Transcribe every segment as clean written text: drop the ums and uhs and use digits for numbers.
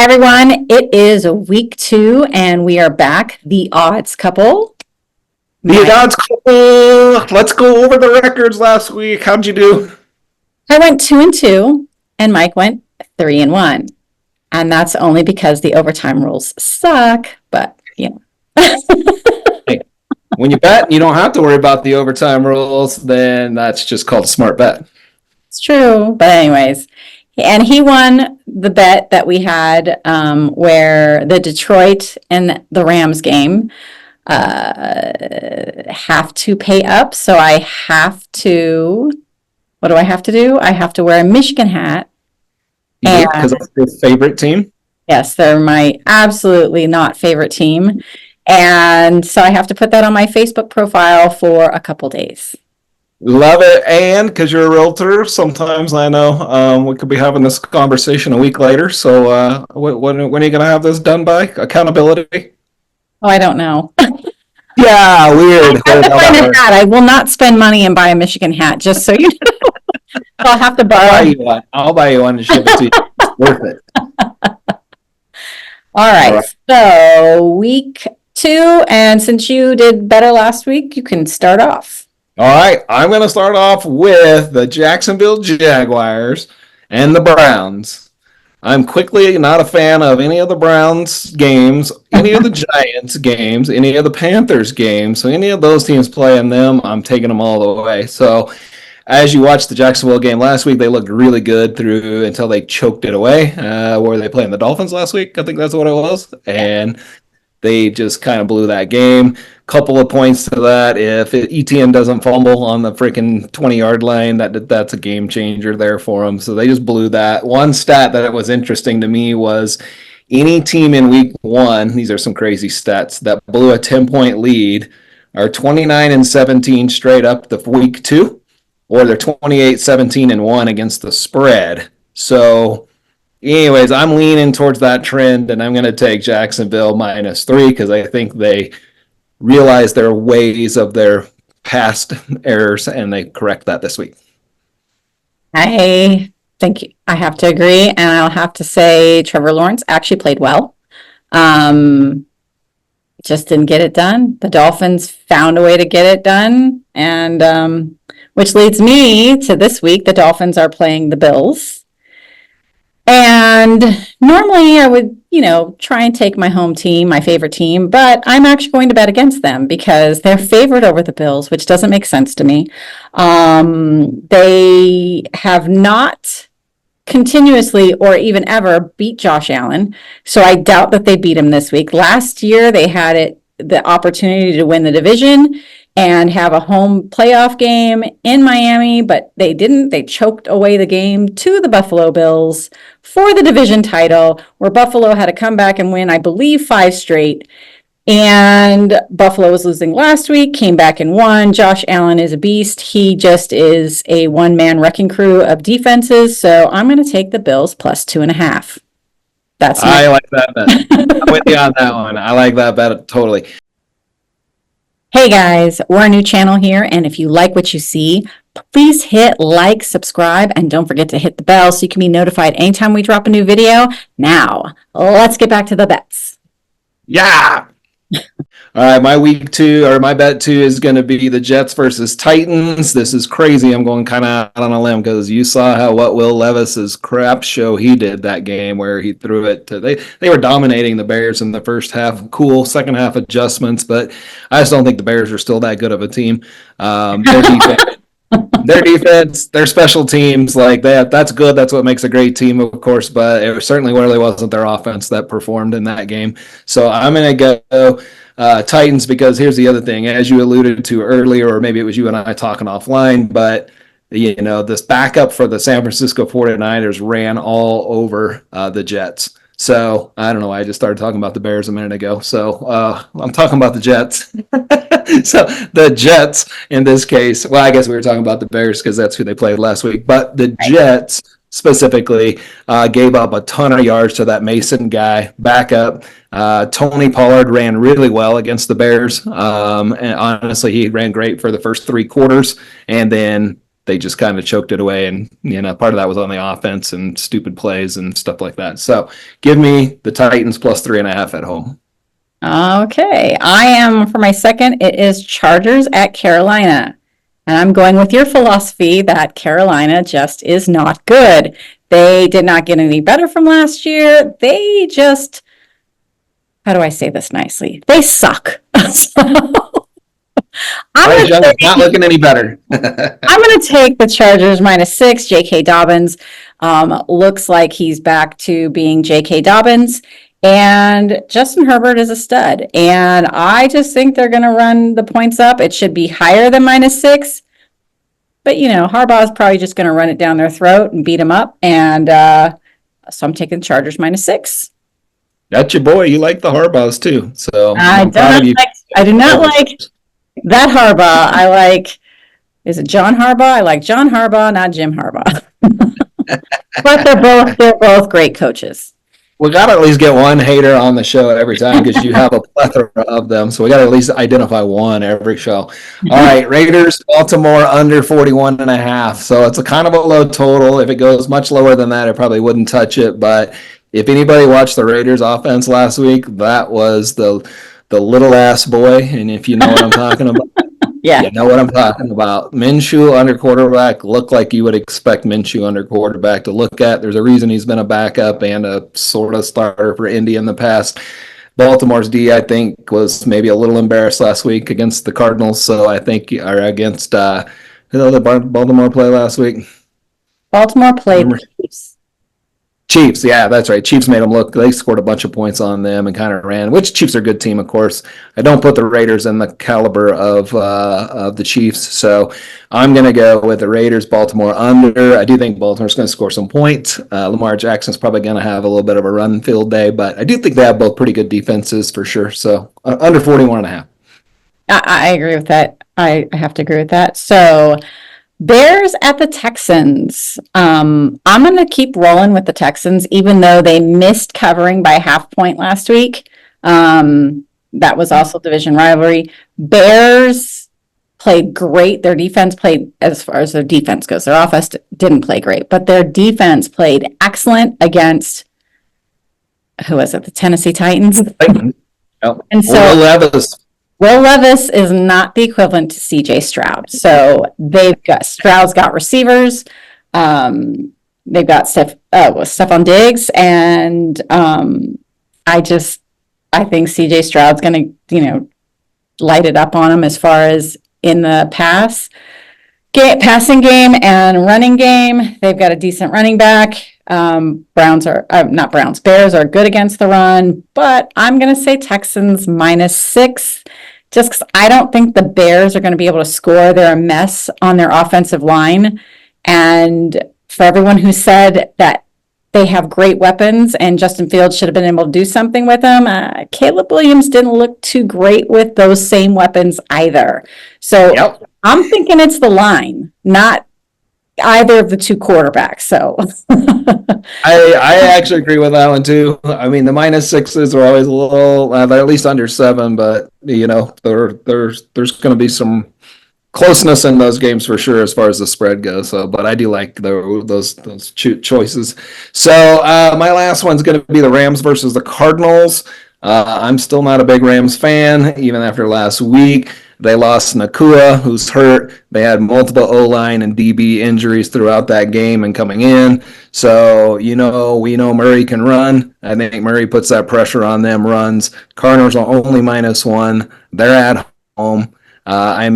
Everyone, it is week 2 and we are back. The odds couple. The odds couple. Let's go over the records last week. How'd you do? I went 2-2 and Mike went 3-1. And that's only because the overtime rules suck, but Hey, when you bet and you don't have to worry about the overtime rules, then that's just called a smart bet. It's true. But anyways, and he won the bet that we had where the Detroit and the Rams game have to pay up. So I have to, what do I have to do? I have to wear a Michigan hat. Yeah, because that's your favorite team. Yes, they're my absolutely not favorite team. And so I have to put that on my Facebook profile for a couple days. Love it. And because you're a realtor, sometimes I know we could be having this conversation a week later. So when are you going to have this done by? Accountability? Oh, I don't know. Yeah, weird. I will not spend money and buy a Michigan hat, just so you know. I'll have to borrow. I'll buy you one and ship it to you. It's worth it. All right. So week 2, and since you did better last week, you can start off. All right, I'm going to start off with the Jacksonville Jaguars and the Browns. I'm quickly not a fan of any of the Browns games, any of the Giants games, any of the Panthers games. So any of those teams playing them, I'm taking them all the way. So as you watched the Jacksonville game last week, they looked really good through until they choked it away. Were they playing the Dolphins last week? I think that's what it was. And they just kind of blew that game. Couple of points to that. If ETN doesn't fumble on the freaking 20-yard line, that's a game changer there for them. So they just blew that. One stat that was interesting to me was any team in week 1, these are some crazy stats, that blew a 10-point lead are 29-17 straight up the week 2, or they're 28-17-1 against the spread. So anyways, I'm leaning towards that trend, and I'm going to take Jacksonville -3 because I think they realize their ways of their past errors, and they correct that this week. I think I have to agree, and I'll have to say Trevor Lawrence actually played well. Just didn't get it done. The Dolphins found a way to get it done, and which leads me to this week. The Dolphins are playing the Bills. And normally I would, try and take my home team, my favorite team, but I'm actually going to bet against them because they're favored over the Bills, which doesn't make sense to me. They have not continuously or even ever beat Josh Allen, so I doubt that they beat him this week. Last year, they had the opportunity to win the division and have a home playoff game in Miami, but they didn't. They choked away the game to the Buffalo Bills for the division title, where Buffalo had to come back and win, I believe, 5 straight. And Buffalo was losing last week, came back and won. Josh Allen is a beast. He just is a one-man wrecking crew of defenses. So I'm going to take the Bills +2.5. I like that bet. I'm with you on that one. I like that bet totally. Hey guys, we're a new channel here, and if you like what you see, please hit like, subscribe, and don't forget to hit the bell so you can be notified anytime we drop a new video. Now, let's get back to the bets. Yeah! All right, my bet 2 is going to be the Jets versus Titans. This is crazy. I'm going kind of out on a limb because you saw what Will Levis's crap show he did that game where he threw it to they were dominating the Bears in the first half. Cool second half adjustments, but I just don't think the Bears are still that good of a team. Their defense, their special teams, like that's good. That's what makes a great team, of course, but it certainly really wasn't their offense that performed in that game. So I'm going to go Titans because here's the other thing. As you alluded to earlier, or maybe it was you and I talking offline, but this backup for the San Francisco 49ers ran all over the Jets. So I don't know. I just started talking about the Bears a minute ago. So I'm talking about the Jets. So the Jets in this case, well, I guess we were talking about the Bears because that's who they played last week. But the Jets specifically gave up a ton of yards to that Mason guy backup. Tony Pollard ran really well against the Bears. And honestly, he ran great for the first 3 quarters. And then they just kind of choked it away. And, part of that was on the offense and stupid plays and stuff like that. So give me the Titans plus 3.5 at home. Okay, I am for my second. It is Chargers at Carolina. And I'm going with your philosophy that Carolina just is not good. They did not get any better from last year. They just, how do I say this nicely? They suck. Bryce Young is not looking any better. I'm going to take the Chargers -6. J.K. Dobbins looks like he's back to being J.K. Dobbins. And Justin Herbert is a stud. And I just think they're going to run the points up. It should be higher than -6. But, Harbaugh is probably just going to run it down their throat and beat them up. And so I'm taking Chargers -6. That's your boy. You like the Harbaughs too. So I do not like that Harbaugh. I like, is it John Harbaugh? I like John Harbaugh, not Jim Harbaugh. But they're both great coaches. We got to at least get one hater on the show every time because you have a plethora of them. So we got to at least identify one every show. All right, Raiders, Baltimore under 41.5. So it's a kind of a low total. If it goes much lower than that, I probably wouldn't touch it. But if anybody watched the Raiders offense last week, that was the little ass boy. And if you know what I'm talking about. Yeah. You know what I'm talking about. Minshew under quarterback looked like you would expect Minshew under quarterback to look at. There's a reason he's been a backup and a sort of starter for Indy in the past. Baltimore's D, I think, was maybe a little embarrassed last week against the Cardinals. So I think, or against, who did Baltimore play last week? Baltimore played the Chiefs. Chiefs, yeah, that's right. Chiefs made them look. They scored a bunch of points on them and kind of ran. Which Chiefs are a good team, of course. I don't put the Raiders in the caliber of the Chiefs, so I'm going to go with the Raiders. Baltimore under. I do think Baltimore's going to score some points. Lamar Jackson's probably going to have a little bit of a run field day, but I do think they have both pretty good defenses for sure. So under 41.5. I agree with that. I have to agree with that. So Bears at the Texans. I'm going to keep rolling with the Texans, even though they missed covering by 0.5 point last week. That was also division rivalry. Bears played great. Their defense played, as far as their defense goes. Their offense didn't play great, but their defense played excellent against, who was it? The Tennessee Titans. Oh, and so Will Levis is not the equivalent to CJ Stroud. So Stroud's got receivers. They've got Stephon Diggs. And I think CJ Stroud's going to, light it up on them as far as in the passing game and running game. They've got a decent running back. Bears are good against the run, but I'm going to say Texans -6. Just because I don't think the Bears are going to be able to score. They're a mess on their offensive line. And for everyone who said that they have great weapons and Justin Fields should have been able to do something with them, Caleb Williams didn't look too great with those same weapons either. So yep. I'm thinking it's the line, not either of the two quarterbacks. So I actually agree with that one too. I mean, the -6s are always a little, they're at least under 7, but there's going to be some closeness in those games for sure as far as the spread goes. So, but I do like those choices. So my last one's going to be the Rams versus the Cardinals. I'm still not a big Rams fan, even after last week. They lost Nakua, who's hurt. They had multiple O-line and DB injuries throughout that game and coming in. So, we know Murray can run. I think Murray puts that pressure on them, runs. Cardinals are only -1. They're at home. I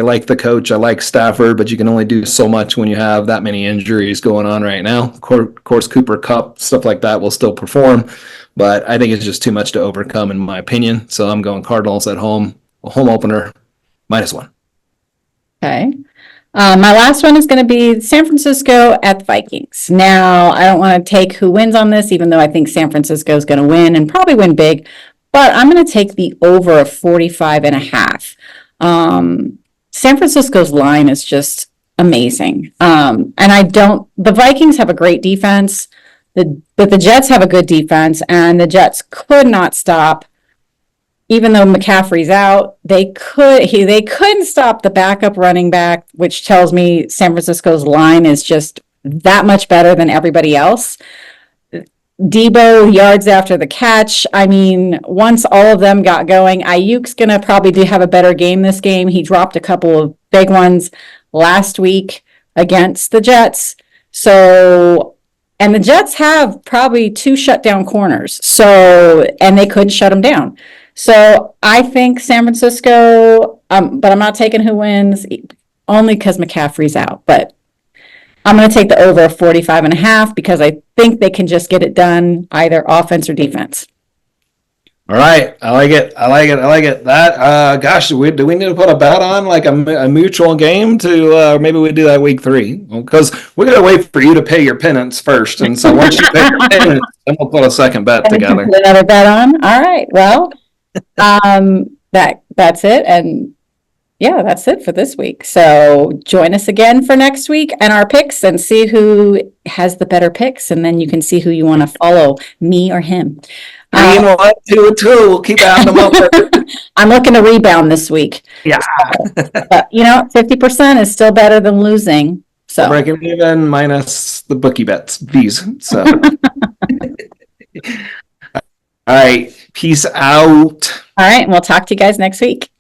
like the coach. I like Stafford, but you can only do so much when you have that many injuries going on right now. Of course, Cooper Kupp, stuff like that will still perform, but I think it's just too much to overcome in my opinion. So I'm going Cardinals at home opener, -1. Okay. My last one is going to be San Francisco at the Vikings. Now, I don't want to take who wins on this, even though I think San Francisco is going to win and probably win big, but I'm going to take the over of 45.5. San Francisco's line is just amazing. And the Vikings have a great defense, but the Jets have a good defense, and the Jets could not stop even though McCaffrey's out, they couldn't stop the backup running back, which tells me San Francisco's line is just that much better than everybody else. Debo yards after the catch. I mean, once all of them got going, Ayuk's going to probably have a better game this game. He dropped a couple of big ones last week against the Jets. So, and the Jets have probably 2 shutdown corners. So, and they couldn't shut them down. So I think San Francisco, but I'm not taking who wins only because McCaffrey's out. But I'm going to take the over 45.5 because I think they can just get it done either offense or defense. All right, I like it. That gosh, do we need to put a bet on like a mutual game to maybe we do that week 3 because we got to wait for you to pay your penance first, and so once you pay your penance, then we'll put a second bet together. Put another bet on. All right. Well, that's it, and yeah, that's it for this week. So join us again for next week and our picks and see who has the better picks. And then you can see who you want to follow, me or him. 3 and 1, 2 and 2. We'll keep adding them up. I'm looking to rebound this week. Yeah. But, 50% is still better than losing. So breaking even minus the bookie bets fees. So, all right. Peace out. All right. And we'll talk to you guys next week.